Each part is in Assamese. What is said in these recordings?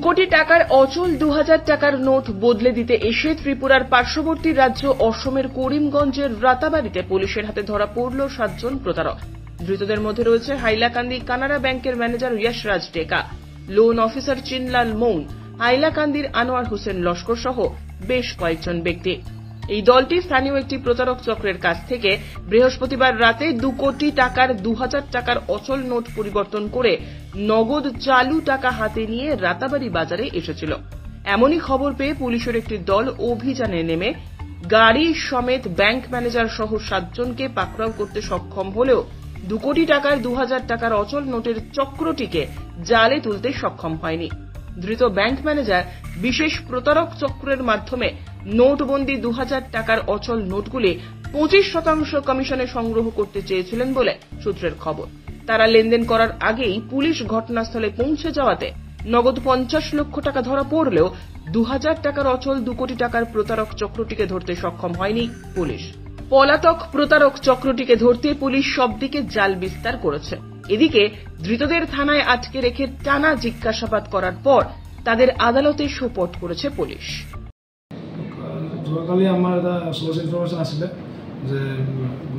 কোটি টাকার অচল 2000 টাকার নোট বদলে দিতে এসে ত্রিপুরার পার্শ্ববর্তী রাজ্য অসমের করিমগঞ্জের রাতাবাড়িতে পুলিশের হাতে ধরা পড়ল 7 জন প্রতারক। ধৃতদের মধ্যে রয়েছে হাইলাকান্দি কানাড়া ব্যাংকের ম্যানেজার যশরাজ টেকা, লোন অফিসার চিনলাল মৌন, হাইলাকান্দির আনোয়ার হোসেন লস্কর সহ বেশ কয়েকজন ব্যক্তি। এই দলটি স্থানীয় একটি প্রতারক চক্রের কাছ থেকে বৃহস্পতিবার রাতে 2 কোটি টাকার 2000 টাকার অচল নোট পরিবর্তন করে নগদ চালু টাকা হাতে নিয়ে রাতাবাড়ি বাজারে এসেছিল। এমনই খবর পেয়ে পুলিশের একটি দল অভিযানে নেমে গাড়ি সমেত ব্যাংক ম্যানেজার সহ 7 জনকে পাকড়াও করতে সক্ষম হলেও 2 কোটি টাকার 2000 টাকার অচল নোটের চক্রটিকে জালে তুলতে সক্ষম হয়নি। ধৃত ব্যাংক ম্যানেজার বিশেষ প্রতারক চক্রের মাধ্যমে নোটবন্দি 2000 টাকার অচল নোটগুলি 25% কমিশনে সংগ্রহ করতে চেয়েছিলেন বলে সূত্রের খবর। তারা লেনদেন করার আগেই পুলিশ ঘটনাস্থলে পৌঁছে যাওয়াতে নগদ 50 লক্ষ টাকা ধরা পড়লেও 2000 টাকার অচল 2 কোটি টাকার প্রতারক চক্রটিকে ধরতে সক্ষম হয়নি পুলিশ। পলাতক প্রতারক চক্রটিকে ধরতে পুলিশ সবদিকে জাল বিস্তার করেছে। এদিকে ধৃতদের থানায় আটকে রেখে টানা জিজ্ঞাসাবাদ করার পর তাদের আদালতে সোপর্দ করেছে পুলিশ। যোৱাকালি আমাৰ এটা সোৰ্স ইনফৰমেশন আছিলে যে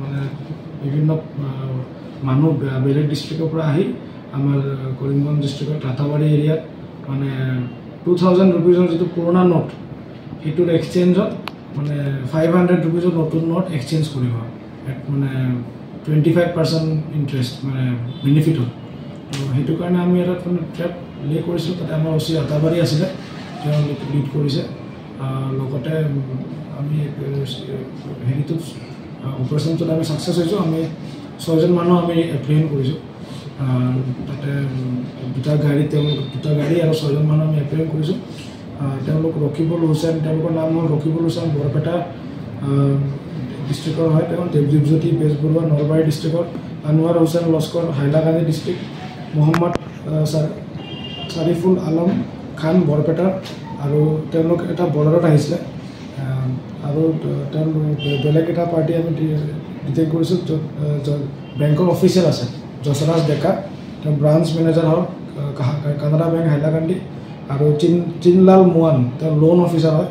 মানে বিভিন্ন মানুহ বেলেগ ডিস্ট্ৰিক্টৰ পৰা আহি আমাৰ কৰিমগঞ্জ ডিস্ট্ৰিক্টৰ ৰাতাবাড়ি এৰিয়াত মানে 2000 रुपीजৰ যিটো পুৰণা নোট সেইটোৰ এক্সচেঞ্জত মানে 500 रुपीजৰ নতুন নোট এক্সচেঞ্জ কৰিব, মানে 25% ইন্টাৰেস্ট মানে বেনিফিট হয়। তো সেইটো কাৰণে আমি এটা ট্ৰেপ লে কৰিছোঁ। তাতে আমাৰ ওচি ৰাতাবাড়ি আছিলে, তেওঁ লিড কৰিছে। লগতে আমি হেৰিটো অপাৰেশ্যনটোত আমি ছাকচেছ হৈছোঁ। আমি 6 জন মানুহ আমি এপ্ৰিহেণ্ড কৰিছোঁ। তাতে দুটা গাড়ী আৰু 6 জন মানুহ আমি এপ্ৰিহেণ্ড কৰিছোঁ। তেওঁলোক ৰকিবুল হুছেইন, তেওঁলোকৰ নাম হ'ল ৰকিবুল হুছেইন, বৰপেটা ডিস্ট্ৰিক্টৰ হয়। তেওঁ দেৱজ্যোতি বেজবৰুৱা নলবাৰী ডিস্ট্ৰিক্টৰ, আনোয়াৰ হোসেন লস্কৰ হাইলাকান্দি ডিস্ট্ৰিক্ট, মোহাম্মদ শাৰিফুল আলম খান বৰপেটাৰ, আৰু তেওঁলোক এটা বৰ্ডাৰত আহিছিলে। আৰু বেলেগ এটা পাৰ্টি আমি ডিটেক্ট কৰিছোঁ য'ত বেংকৰ অফিচাৰ আছে যশৰাজ ডেকা, তেওঁ ব্ৰাঞ্চ মেনেজাৰ হ'ল কানাড়া বেংক হাইলাকান্দি, আৰু চিনলাল মোৱান, তেওঁ লোন অফিচাৰ হয়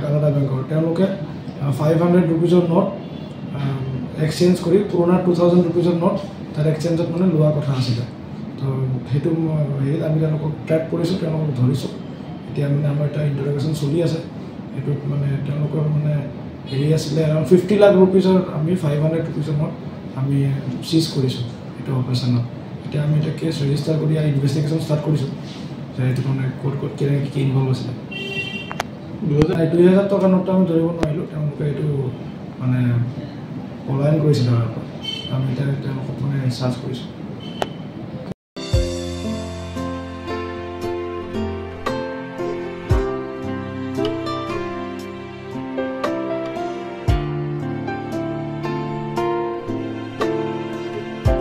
কানাড়া বেংকৰ। তেওঁলোকে 500 रुपीजৰ নোট এক্সচেঞ্জ কৰি পুৰণা 2000 रुपीजৰ নোট তাৰ এক্সচেঞ্জত মানে লোৱা কথা আছিলে। তো সেইটো হেৰিত আমি তেওঁলোকক ট্ৰেক কৰিছোঁ, তেওঁলোকক ধৰিছোঁ। এতিয়া মানে আমাৰ এটা ইণ্টাৰগেশ্যন চলি আছে। এইটোত মানে তেওঁলোকৰ মানে হেৰি আছিলে এৰাউণ্ড 50 লাখ रुपीजৰ আমি 500 रुपीजৰ নোট আমি চিজ কৰিছোঁ এইটো অপাৰেশ্যনত। এতিয়া আমি এটা কেছ ৰেজিষ্টাৰ কৰি ইনভেষ্টিগেশ্যন ষ্টাৰ্ট কৰিছোঁ যে এইটো মানে ক'ত কেনেকৈ কি ইনভলভ আছিলে। 2000 টকা নোটটো আমি ধৰিব নোৱাৰিলোঁ, তেওঁলোকে এইটো মানে পলায়ন কৰিছিলে। আমি এতিয়া তেওঁলোকক মানে চাৰ্জ কৰিছোঁ।